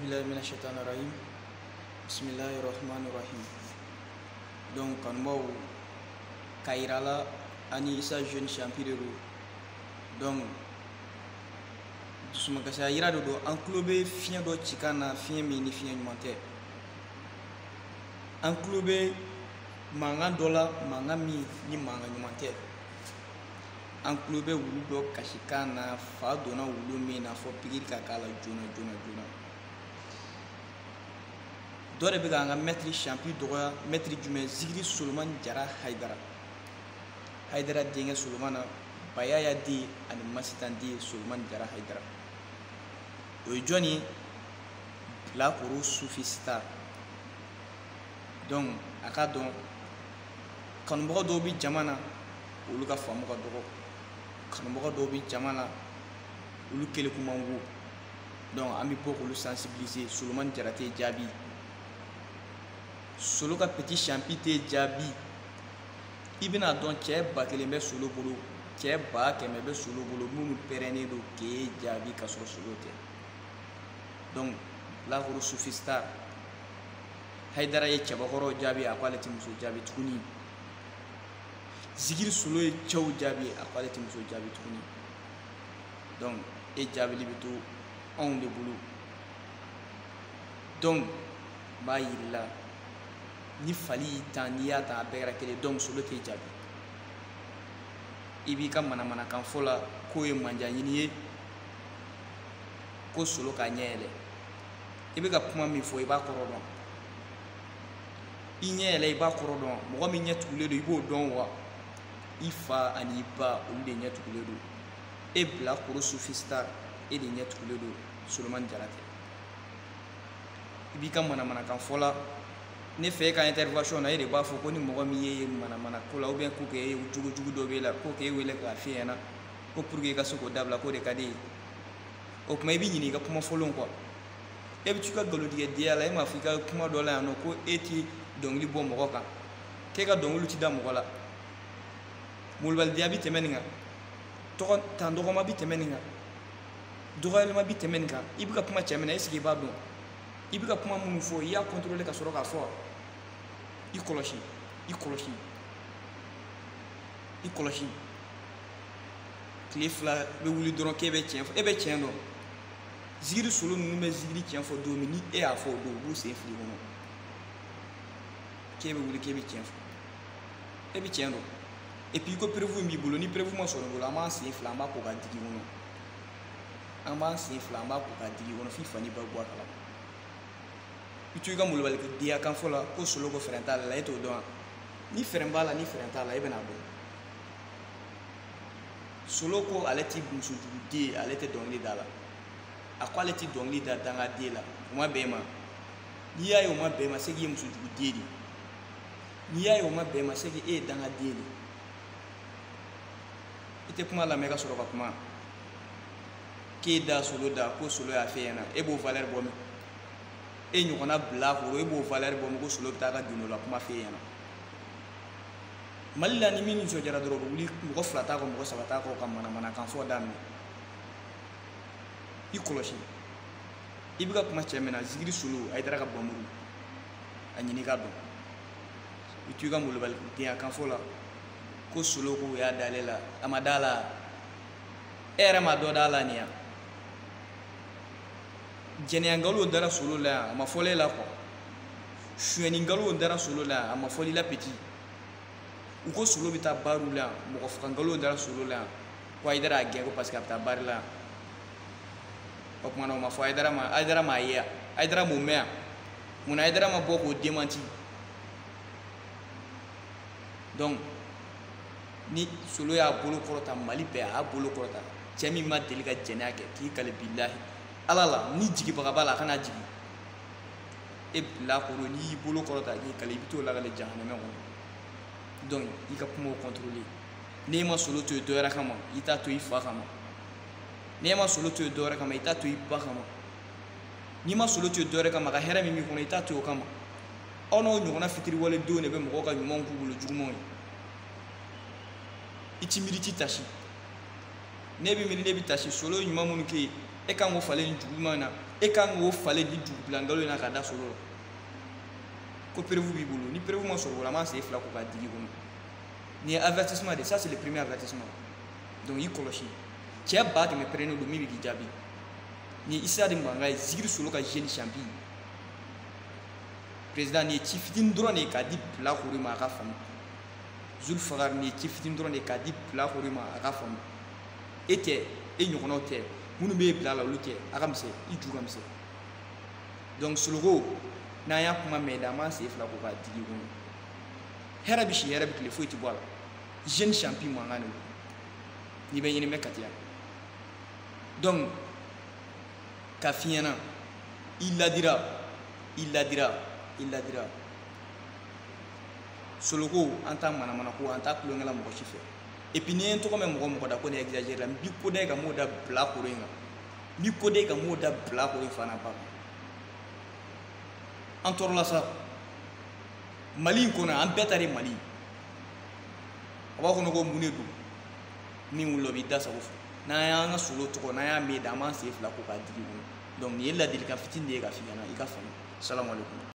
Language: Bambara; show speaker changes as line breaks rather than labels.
billahi minash shaitanir rajim. Bismillahirrahmanirrahim. Donc kanbaw kairala ani isa jeune champion donc dusuma kasa yira do en club fien do chikana fien mi ni fien monter en club manga dola manga mi ni manga monter en club wulu do kashikana fa dona wulu mi na fo pigir ka kala jona dore be ganga maître champion doya maître jume zigri Suleiman Jara Haidara dinga Suleimana bayaya di ani masitan di Suleiman Jara Haidara o joni la kuru sufi star donc aka don kanumɔgɔ dɔw bi jamana olu ka faamu ka dɔgɔ kanumɔgɔ dɔw bi jamana olu kele kuma wo donc an bi bɔ k'olu sensibiliser Suleiman Jara tɛ jaabi Solo ka petit champi tɛ jaabi i bɛna dɔn cɛ ba kelen bɛ Solo bolo cɛ ba kɛmɛ bɛ Solo bolo minnu pɛrɛnnen don k'e jaabi ka sɔrɔ Solo tɛ donc lakoro sufi star Haidara ye cɛbakɔrɔw jaabi a ko ale tɛ muso jaabi tuguni Zigiri Solo ye cɛw jaabi a ko ale tɛ muso jaabi tuguni donc e jaabili bɛ to anw de bolo donc n b'a yir'i la ni fali tan n'i y'a ta a bɛɛ kɛra kelen donc Solo tɛ jaabi i b'i ka manamanakan fɔ la k'o ye manja ɲini ye ko Solo ka ɲɛ yɛlɛ i bɛ ka kuma min fɔ i b'a kɔrɔ dɔn i ɲɛ yɛlɛ i b'a kɔrɔ dɔn mɔgɔ min ɲɛ tugulen don i b'o dɔn wa i fa ani i ba olu de ɲɛ tugulen don e Bilakoro Sufi Star e de ɲɛ tugulen don Suleiman Jara tɛ i b'i ka manamanakan fɔ la ne fɛ e ka intervention na e de b'a fɔ ko ni mɔgɔ min ye manamana ko la ou bien ko k'e jugu dɔ b'e la ko k'e wele k'a f'i ɲɛna ko pour que i ka se k'o dabila k'o de ka di ye o kuma i bɛ ɲinɛ i ka kuma fɔlenw kɔ e bɛ t'i ka nkalontigɛdenya la e m'a fɔ i ka kuma dɔ la yan nɔ ko e tɛ dɔnkili bɔ mɔgɔ kan k'e ka dɔnkiliw tɛ da mɔgɔ la molobaliya bɛ tɛmɛ nin kan tɔgɔ tan dɔgɔma bɛ tɛmɛ nin kan dɔgɔyalima bɛ tɛmɛ nin kan i bɛ ka kuma cɛ min na est-ce que i b'a dɔn i bɛ ka kuma minnu fɔ i y'a contrôler ka sɔrɔ k'a fɔ i kɔlɔsi tile fila bɛ wuli dɔrɔn k'e bɛ tiɲɛ fɔ e bɛ tiɲɛ dɔn Zigiri Solo ninnu bɛ zigiri tiɲɛ fɔ don min ni e y'a fɔ o don u b'u sen fili kɔnɔ k'e bɛ wuli k'e bɛ tiɲɛ fɔ e bɛ tiɲɛ dɔn et puis i ko preuve min b'i bolo ni preuve ma sɔrɔ i bolo an b'an sen fila an b'a ko ka digi kɔnɔ f'i fa n'i ba bɔ a kalama i to i ka molobaliya kan fɔ la ko Solo ko fɛrɛn t'ale la e t'o dɔn wa ni fɛrɛn b'a la ni fɛrɛn t'a la e bɛn'a dɔn Solo ko ale tɛ musojuguden ye ale tɛ dɔnkili da la a ko ale tɛ dɔnkili da dangaden la o ma bɛn e ma n'i y'a ye o ma bɛn e ma c'est que i ye musojuguden de n'i y'a ye o ma bɛn e ma c'est que e ye dangaden de i tɛ kuma lamɛn ka sɔrɔ ka kuma k'e da Solo da ko Solo y'a f'e ɲɛna e b'o valeur bɔ min e ɲɔgɔnna Bilakoro e b'o valeur bɔ min ko Solo bɛ taa ka don la kuma f'e ɲɛna Mali la ni min nisɔndiyara dɔrɔn u bɛ wuli mɔgɔ fila t'a kɔ mɔgɔ saba t'a kɔ ka manamanakan fɔ daminɛ i kɔlɔsi i bɛ ka kuma cɛ min na Zigiri Solo Haidara ka banburu a ɲini ka dɔn i to i ka molobaliya kan fɔ la ko Solo ko o y'a da ale la a ma da la e yɛrɛ ma dɔ da la nin yan jɛnɛya nkalon dara Solo la yan a ma fɔl'e la quoi suyɛnni nkalon dara Solo la yan a ma fɔl'i la petit u ko Solo bɛ taa baariw la yan mɔgɔ faga nkalon dara Solo la yan ko Haidara y'a gɛn ko parce que a bɛ taa baari la yan o tuma na o ma fɔ Haidara m'a ye yan Haidara m'o mɛn yan munna Haidara ma bɔ k'o démenti donc ni Solo y'a bolo kɔrɔta Mali bɛɛ a y'a bolo kɔrɔta cɛ min ma deli ka jɛnɛya kɛ k'i kale bilahi ala la ni jigibaga b'a la a kana jigi e Bilakoro n'i y'i bolo kɔrɔta k'i kale i bɛ t'o lakale jahanɛmɛ kɔnɔ donc i ka kumaw contrôler n'e ma Solo to yen dɔ wɛrɛ kama i t'a to i fa kama n'e ma Solo to yen dɔ wɛrɛ kama i t'a to i ba kama n'i ma Solo to yen dɔ wɛrɛ kama ka hɛrɛ min b'i kɔnɔ i t'a to o kama aw n'aw ɲɔgɔnna fitiriwaledenw de bɛ mɔgɔw ka ɲumanw k'u bolo jugumanw ye i ti miiri i ti tasi ne bɛ miiri ne bɛ tasi Solo ɲuman minnu kɛ yen e kan k'o falen nin juguman na e kan k'o falen di dugubila ngalo in na ka da solo la ko prévu b'i bolo ni prévu ma sɔrɔ o la an b'a sen fila ko k'a digi kɔnɔ nin ye avertissement de ça c'est le premier avertissement donc i kɔlɔsi cɛ 100,000 pɛrɛnnen don min bɛ k'i jaabi ni Issa de Manga ye Zigiri Solo ka jeune champion président ni ye ci fitinin dɔrɔn de ye k'a di Bilakoro ma a ka faamu Zulfakar ni ye ci fitinin dɔrɔn de ye k'a di Bilakoro ma a ka faamu e tɛ e ɲɔgɔnnaw tɛ minnu bɛ bila la olu tɛ a ka misɛn i ju ka misɛn donc Soloko n'an y'a kuma mɛn an b'an sen fila ko k'a digi kɔnɔ hɛrɛ bɛ si hɛrɛ bɛ tile foyi tɛ bɔ a la jeune champion mankan de don n'i bɛ ɲini bɛ Katiya donc ka f'i ɲɛna i ladira Soloko an t'a manamana ko an t'a kulonkɛ la mɔgɔ si fɛ et puis ni ye n tɔgɔ mɛn mɔgɔ mɔgɔ da ko ne exagère la n b'i ko da i ka m'o da Bilakoro in kan n b'i ko da i ka m'o da Bilakoro in fana ba kan an tɔɔrɔla sa Mali in kɔnɔ an bɛɛ ta de Mali a b'a kɔnɔ ko mun de don min wulila o b'i da sago fɛ n'an y'an ka Solo tɔgɔ n'an y'a mɛn an b'an sen fila ko k'a digi kɔnɔ donc nin ye ladilikan fitinin de ye ka f'i ɲɛna i ka faamu salamu aleykum